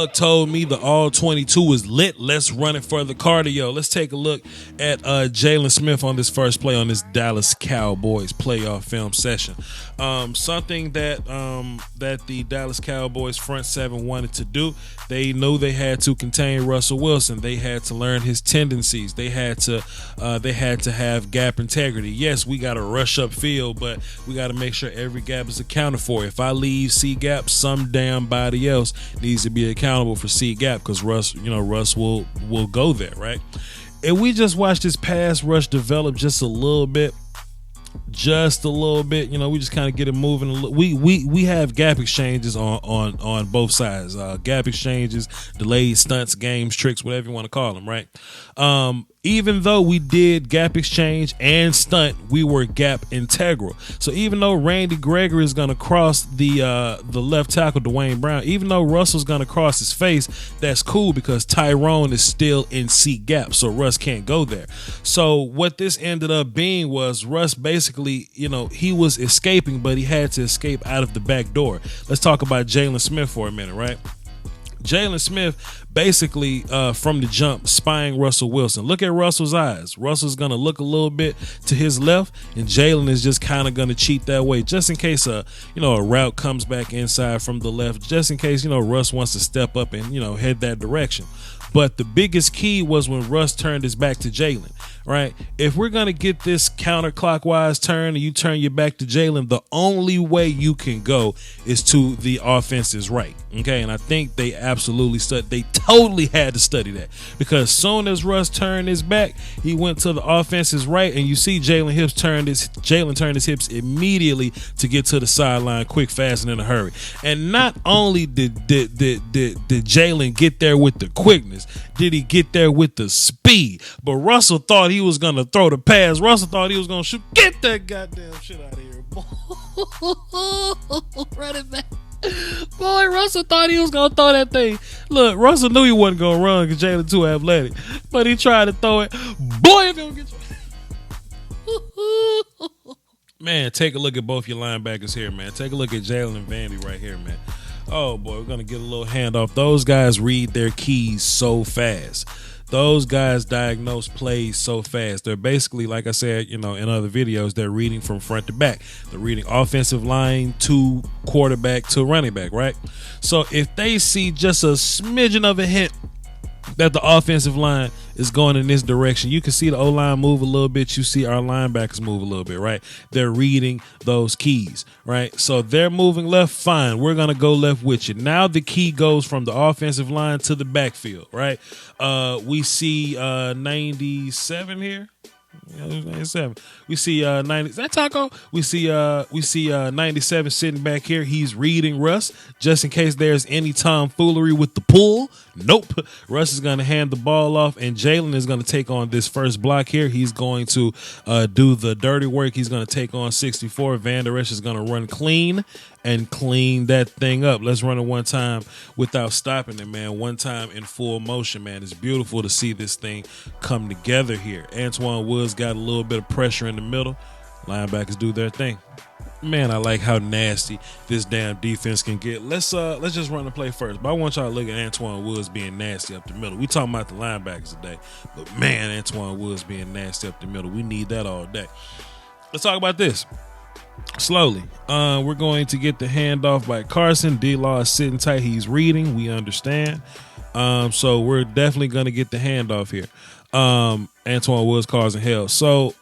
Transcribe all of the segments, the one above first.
dog told me the all 22 is lit. Let's run it for the cardio. Let's take a look at Jaylon Smith on this first play on this Dallas Cowboys playoff film session. Something that the Dallas Cowboys front seven wanted to do. They knew they had to contain Russell Wilson. They had to learn his tendencies. They had to have gap integrity. Yes, we got to rush up field, but we got to make sure every gap is accounted for. If I leave C gap, some damn body else needs to be accountable for C gap, because Russ will go there, right? And we just watched this pass rush develop just a little bit. We just kind of get it moving. We have gap exchanges on both sides. Gap exchanges, delayed stunts, games, tricks, whatever you want to call them, right? Even though we did gap exchange and stunt, we were gap integral. So even though Randy Gregory is going to cross the left tackle, Dwayne Brown, even though Russell's going to cross his face, that's cool because Tyrone is still in C gap, so Russ can't go there. So what this ended up being was Russ basically, he was escaping, but he had to escape out of the back door. Let's talk about Jaylon Smith for a minute, right? Jaylon Smith basically from the jump spying Russell Wilson. Look at Russell's eyes. Russell's going to look a little bit to his left, and Jaylon is just kind of going to cheat that way just in case a route comes back inside from the left, just in case Russ wants to step up and head that direction. But the biggest key was when Russ turned his back to Jaylon, right? If we're going to get this counterclockwise turn and you turn your back to Jaylon, the only way you can go is to the offense's right, okay? And I think they absolutely they totally had to study that, because soon as Russ turned his back, he went to the offense's right, and you see Jaylon turned his hips immediately to get to the sideline quick, fast, and in a hurry. And not only did Jaylon get there with the quickness, did he get there with the speed, but Russell thought he was going to throw the pass. Russell thought he was going to shoot. Get that goddamn shit out of here, boy. Run it back. Boy, Russell thought he was going to throw that thing. Look, Russell knew he wasn't going to run because Jaylon too athletic, but he tried to throw it. Boy, it's going to get you. Man, take a look at both your linebackers here, man. Take a look at Jaylon and Vander right here, man. Oh, boy, we're going to get a little handoff. Those guys read their keys so fast. Those guys diagnose plays so fast. They're basically, like I said, in other videos, they're reading from front to back. They're reading offensive line to quarterback to running back, right? So if they see just a smidgen of a hint that the offensive line is going in this direction, you can see the O-line move a little bit. You see our linebackers move a little bit, right? They're reading those keys, right? So they're moving left, fine. We're going to go left with you. Now the key goes from the offensive line to the backfield, right? We see 97 here. Yeah, 97. We see 90. Is that Taco? We see 97 sitting back here. He's reading Russ just in case there's any tomfoolery with the pull. Nope. Russ is going to hand the ball off, and Jaylon is going to take on this first block here. He's going to do the dirty work. He's going to take on 64. Vander Esch is going to run clean and clean that thing up. Let's run it one time without stopping it, man. One time in full motion, man. It's beautiful to see this thing come together here. Antoine Woods got a little bit of pressure in the middle. Linebackers do their thing. Man, I like how nasty this damn defense can get. Let's just run the play first. But I want y'all to look at Antoine Woods being nasty up the middle. We talking about the linebackers today, but man, Antoine Woods being nasty up the middle. We need that all day. Let's talk about this. Slowly, we're going to get the handoff by Carson. D-Law is sitting tight. He's reading. We understand. So we're definitely going to get the handoff here. Antoine Woods causing hell. So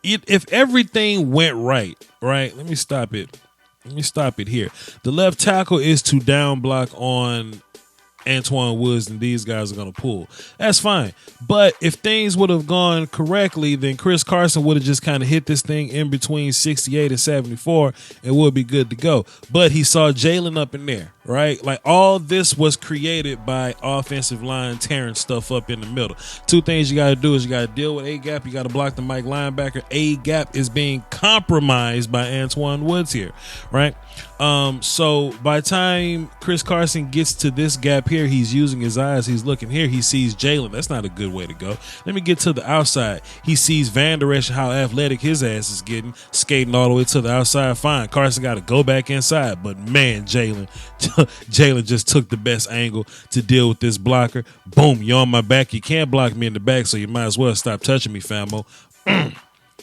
if everything went right, let me stop it here. The left tackle is to down block on Antoine Woods, and these guys are going to pull. That's fine. But if things would have gone correctly, then Chris Carson would have just kind of hit this thing in between 68 and 74 and would be good to go. But he saw Jaylon up in there, right? Like, all this was created by offensive line tearing stuff up in the middle. Two things you got to do is you got to deal with A-gap. You got to block the Mike linebacker. A-gap is being compromised by Antoine Woods here, right? So by the time Chris Carson gets to this gap here, he's using his eyes. He's looking here. He sees Jaylon. That's not a good way to go. Let me get to the outside. He sees Vander Esch, how athletic his ass is getting, skating all the way to the outside. Fine. Carson got to go back inside. But man, Jaylon, Jaylon just took the best angle to deal with this blocker. Boom, you're on my back. You can't block me in the back, so you might as well stop touching me, famo.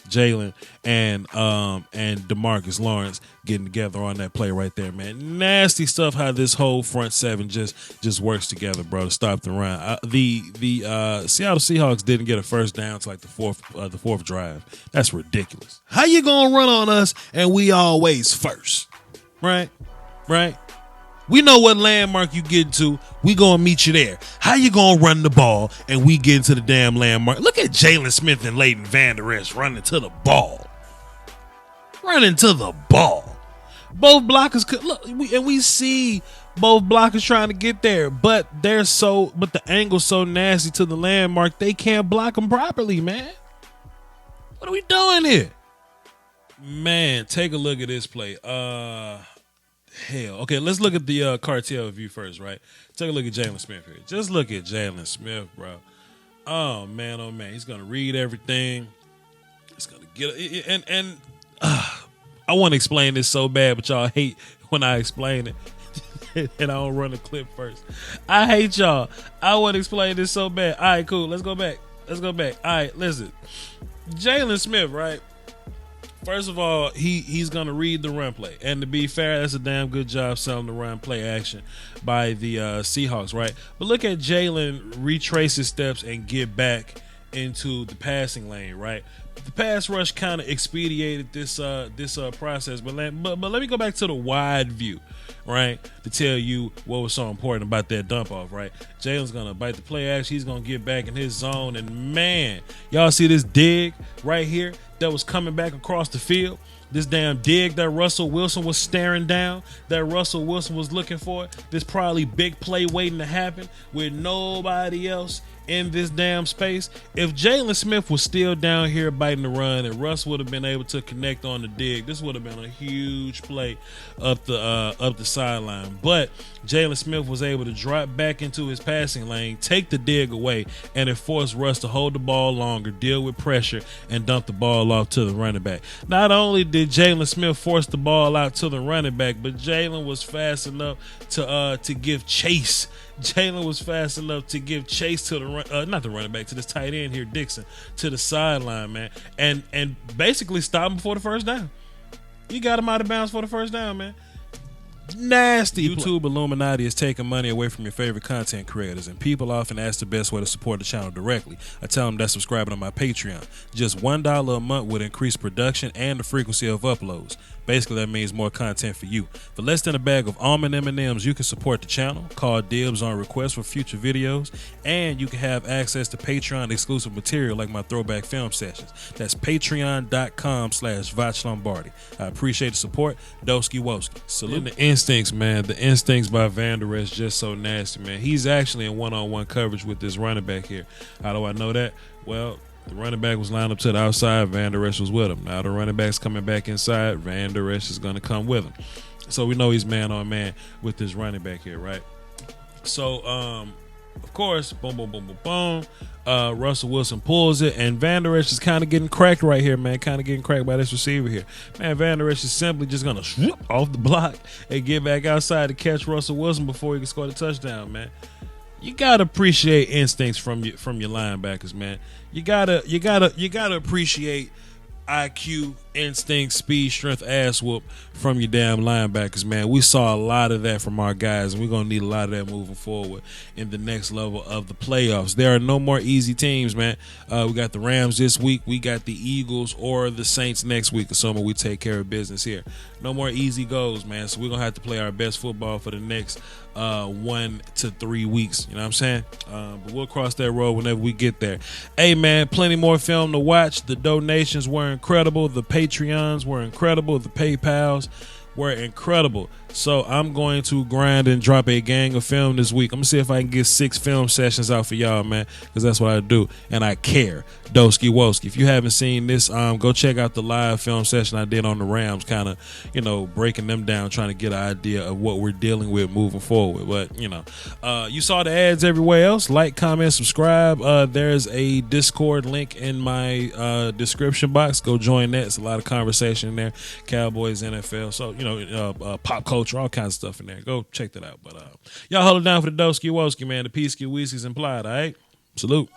Jaylon and DeMarcus Lawrence getting together on that play right there, man. Nasty stuff how this whole front seven just works together, bro, to stop the run. The Seattle Seahawks didn't get a first down to like the fourth drive. That's ridiculous. How you gonna run on us and we always first? Right? We know what landmark you get to. We gonna meet you there. How you gonna run the ball and we get into the damn landmark? Look at Jalen Smith and Leighton Vander Esch running to the ball. Both blockers could look, we see both blockers trying to get there, but the angle's so nasty to the landmark they can't block them properly, man. What are we doing here? Man, take a look at this play. Hell. Okay, let's look at the cartel view first, right? Take a look at Jaylon Smith here. Just look at Jaylon Smith, bro. Oh, man. He's going to read everything. He's going to get it. And I want to explain this so bad, but y'all hate when I explain it. And I don't run the clip first. I hate y'all. I want to explain this so bad. All right, cool. Let's go back. All right, listen. Jaylon Smith, right? First of all, he's going to read the run play. And to be fair, that's a damn good job selling the run play action by the Seahawks, right? But look at Jaylon retrace his steps and get back into the passing lane, right? The pass rush kind of expedited this process, but let me go back to the wide view, right? To tell you what was so important about that dump off, right? Jaylon's gonna bite the play action. He's gonna get back in his zone, and man, y'all see this dig right here that was coming back across the field. This damn dig that Russell Wilson was staring down, that Russell Wilson was looking for. This probably big play waiting to happen with nobody else in this damn space. If Jaylon Smith was still down here biting the run and Russ would have been able to connect on the dig, this would have been a huge play up the sideline. But Jaylon Smith was able to drop back into his passing lane, take the dig away, and it forced Russ to hold the ball longer, deal with pressure, and dump the ball off to the running back. Not only did Jaylon Smith force the ball out to the running back, but Jaylon was fast enough to give chase. Jaylon was fast enough to give chase to not the running back, to this tight end here, Dixon, to the sideline, man, and basically stop him before the first down. You got him out of bounds for the first down, man. Nasty. YouTube Illuminati is taking money away from your favorite content creators, and people often ask the best way to support the channel directly. I tell them that's subscribing to my Patreon. Just $1 a month would increase production and the frequency of uploads. Basically, that means more content for you. For less than a bag of almond M&Ms, you can support the channel, call dibs on requests for future videos, and you can have access to Patreon exclusive material like my throwback film sessions. That's patreon.com/Voch Lombardi. I appreciate the support. Doski Woski. Salute. And the instincts, man. The instincts by Vander is just so nasty, man. He's actually in one-on-one coverage with this running back here. How do I know that? Well, the running back was lined up to the outside. Vander Esch was with him. Now the running back's coming back inside. Vander Esch is going to come with him. So we know he's man on man with this running back here, right? So, of course, boom. Russell Wilson pulls it, and Vander Esch is kind of getting cracked right here, man. Kind of getting cracked by this receiver here. Man, Vander Esch is simply just going to swoop off the block and get back outside to catch Russell Wilson before he can score the touchdown, man. You gotta appreciate instincts from your linebackers, man. You gotta appreciate IQ, instinct, speed, strength, ass whoop from your damn linebackers, man. We saw a lot of that from our guys, and we're going to need a lot of that moving forward in the next level of the playoffs. There are no more easy teams, man. We got the Rams this week. We got the Eagles or the Saints next week, assuming we take care of business here. No more easy goals, man. So we're going to have to play our best football for the next 1 to 3 weeks. You know what I'm saying? But we'll cross that road whenever we get there. Hey, man, plenty more film to watch. The donations were incredible. The Patreons were incredible. The PayPals were incredible. So I'm going to grind and drop a gang of film this week. I'm going to see if I can get 6 film sessions out for y'all, man, because that's what I do, and I care. Doski Woski. If you haven't seen this, go check out the live film session I did on the Rams, kind of, breaking them down, trying to get an idea of what we're dealing with moving forward. But, you saw the ads everywhere else. Like, comment, subscribe. There's a Discord link in my description box. Go join that. It's a lot of conversation in there. Cowboys, NFL. So, pop culture culture, all kinds of stuff in there. Go check that out. But y'all hold it down for the Doski Woski, man. The Peasky Wheeskies implied, all right? Salute.